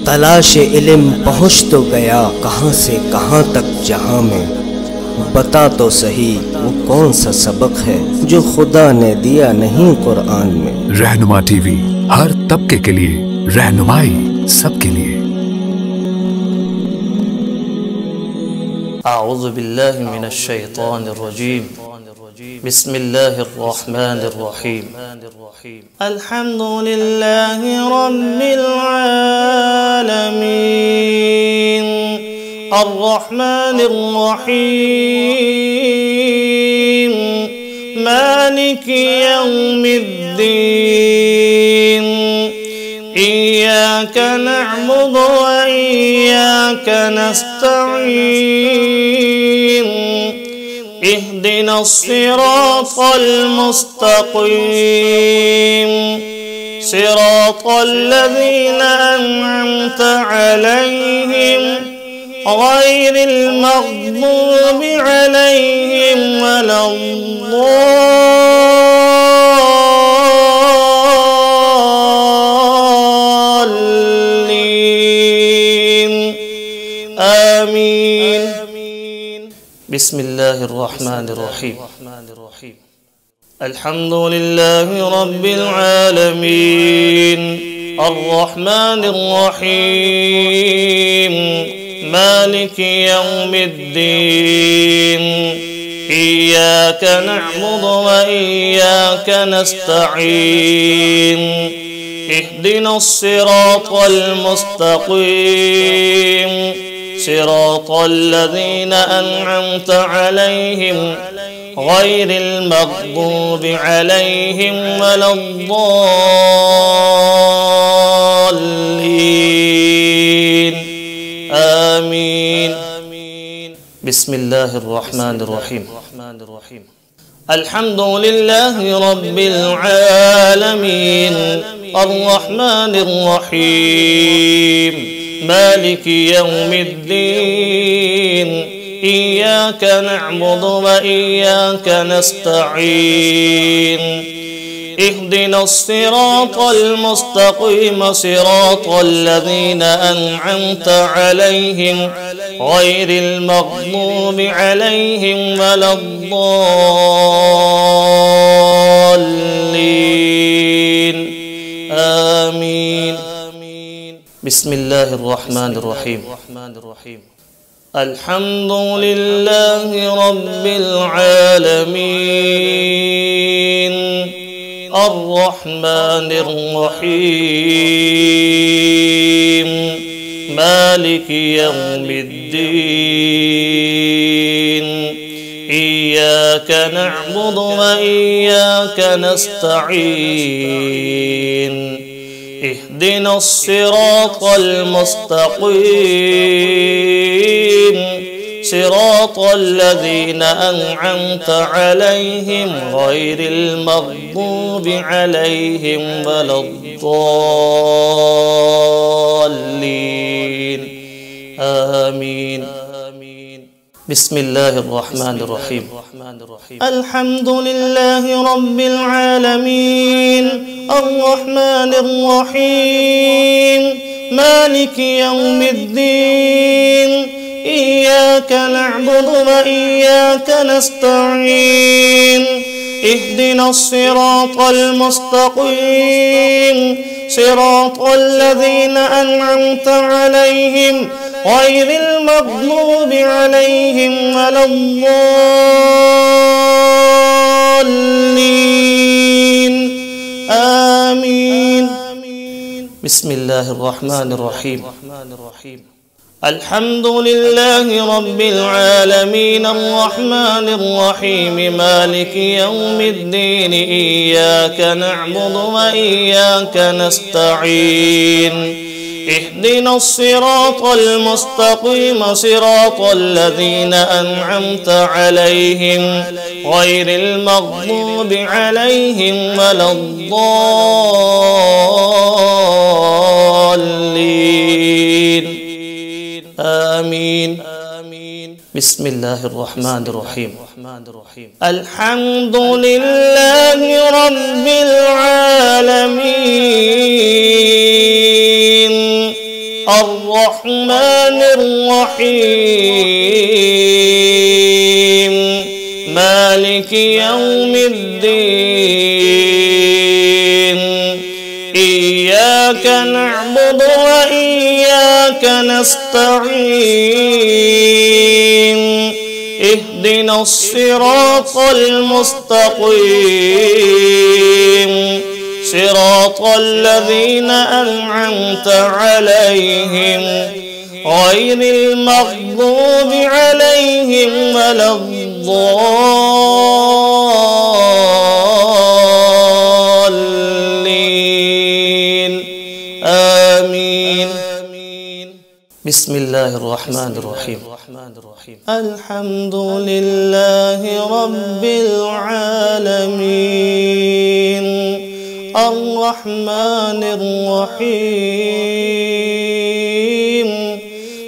तलाश इल्म पहुँच तो गया कहाँ से कहाँ तक जहाँ में। बता तो सही वो कौन सा सबक है जो खुदा ने दिया नहीं कुरान में। रहनुमा टीवी, हर तबके के लिए रहनुमाई सबके लिए। अऊज़ु बिल्लाहि मिनश शैतानिर रजीम। बिस्मिल्लाहिर रहमानिर रहीम। अल्हम्दुलिल्लाहि रब्बिल आलमीन अर्रहमानिर रहीम मालिकि यौमिद्दीन इय्याक नअबुदु व इय्याक नस्तईन इहदिनस सिरातल मुस्तक़ीम सिरातल लज़ीना अनअमता अलैहिम गैरिल मग़्दूबि अलैहिम वलद्दाल्लीन आमीन। बिस्मिल्लाहिर रहमानिर रहीम। अल्हम्दुलिल्लाहि रब्बिल आलमीन अर्रहमानिर रहीम मालिकि यौमिद्दीन इय्याक नअबुदु व इय्याक नस्तईन इहदिनस सिरातल मुस्तक़ीम सिरातल लज़ीना अनअमता अलैहिम गैरिल मग़्दूबि अलैहिम वलद्दाल्लीन आमीन। बिस्मिल्लाहिर रहमानिर रहीम। अल्हम्दुलिल्लाहि रब्बिल आलमीन अर्रहमानिर रहीम मालिकि यौमिद्दीन इय्याक नअबुदु व इय्याक नस्तईन इहदिनस सिरातल मुस्तक़ीम सिरातल लज़ीना अनअमता अलैहिम गैरिल मग़्दूबि अलैहिम वलद्दाल्लीन आमीन। बिस्मिल्लाहिर रहमानिर रहीम। अल्हम्दुलिल्लाहि रब्बिल आलमीन अर्रहमानिर रहीम मालिकि यौमिद्दीन इय्याक नअबुदु व इय्याक नस्तईन इहदिनस सिरातल मुस्तक़ीम सिरातल लज़ीना अनअमता अलैहिम गैरिल मग़्दूबि अलैहिम वलद्दाल्लीन आमीन। बिस्मिल्लाहिर रहमानिर रहीम। अल्हम्दुलिल्लाहि रब्बिल आलमीन अर्रहमानिर रहीम मालिकि यौमिद्दीन इय्याक नअबुदु व इय्याक नस्तईन इहदिनस सिरातल मुस्तक़ीम सिरातल लज़ीना अनअमता अलैहिम गैरिल मग़्दूबि अलैहिम वलद्दाल्लीन आमीन। बिस्मिल्लाहिर रहमानिर रहीम। अल्हम्दुलिल्लाहि रब्बिल आलमीन अर्रहमानिर रहीम मालिकि यौमिद्दीन इय्याक नअबुदु व इय्याक नस्तईन इहदिनस सिरातल मुस्तक़ीम सिरातल लज़ीना अनअमता अलैहिम गैरिल मग़्दूबि अलैहिम वलद्दाल्लीन आमीन। बिस्मिल्लाहिर रहमानिर रहीम। अल्हम्दुलिल्लाहि रब्बिल आलमीन الرحمن الرحيم مالك يوم الدين إياك نعبد وإياك نستعين اهدنا الصراط المستقيم صراط الذين أنعمت عليهم غير المغضوب عليهم ولا الضالين آمين. بسم الله الرحمن الرحيم. الحمد لله رب العالمين الرحمن الرحيم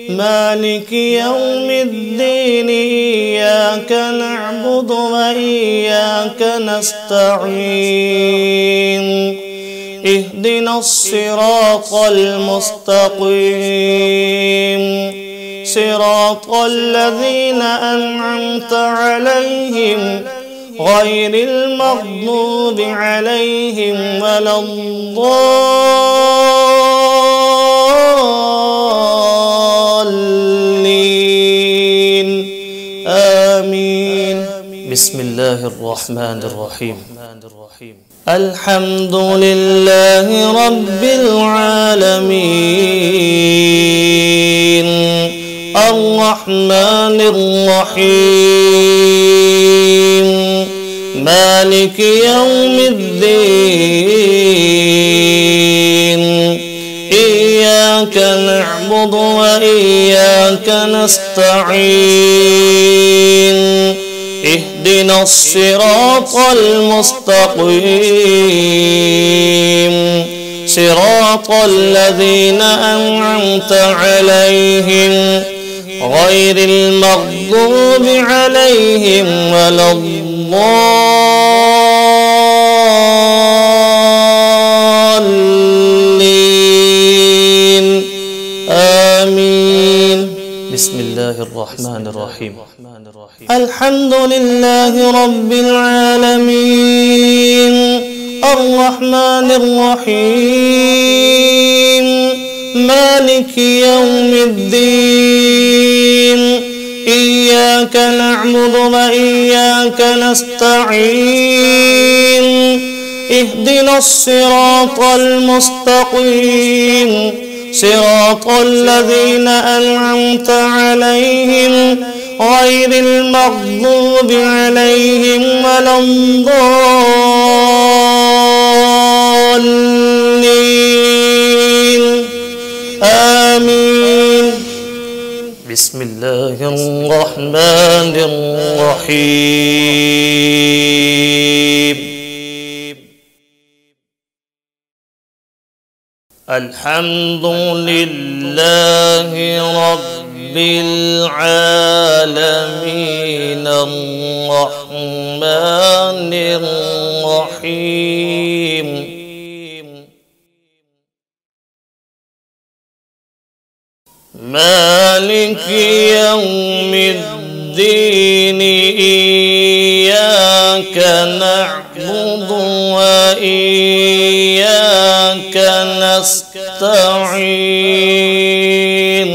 مالك يوم الدين إياك نعبد وإياك نستعين اهدنا الصراط المستقيم صراط الذين أنعمت عليهم غير المغضوب عليهم ولا الضالين آمين. بسم الله الرحمن الرحيم. الحمد لله رب العالمين الرحمن الرحيم مالك يوم الدين إياك نعبد وإياك نستعين اهدنا الصراط المستقيم صراط الذين أنعمت عليهم غير المغضوب عليهم ولا الضالين آمين. بسم الله الرحمن الرحيم. الحمد لله رب العالمين الرحمن الرحيم مالك يوم الدين إياك نعبد وإياك نستعين اهدنا الصراط المستقيم صراط الذين أنعمت عليهم غير المغضوب عليهم ولا الضالين آمين. بسم الله الرحمن الرحيم الحمد لله رب العالمين الرحمن الرحيم مالك يوم الدين إياك نعبد وإياك نستعين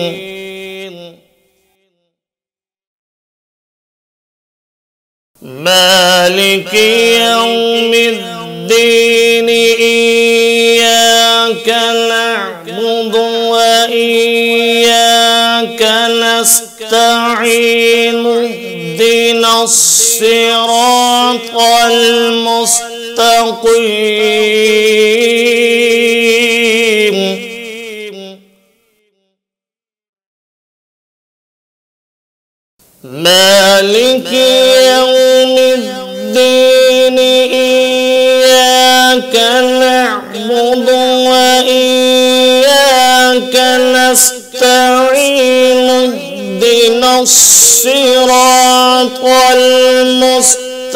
مالك يوم الدين إياك نعبد وإياك نستعين اهدنا الصراط المستقيم مالك يوم الدين إياك نعبد وإياك نستعين اهدنا الصراط المستقيم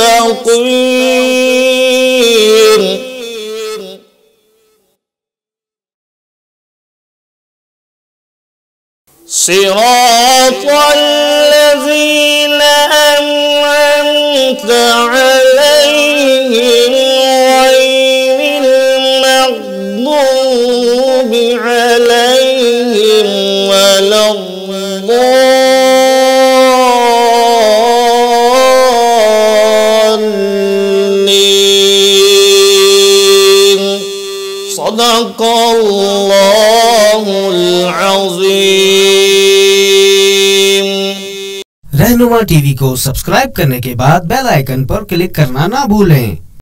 صراط الذين أنعمت عليهم غير المغضوب عليهم ولا الضالين. صدق الله العظيम। रहनुमा टीवी को सब्सक्राइब करने के बाद बेल आइकन पर क्लिक करना ना भूलें।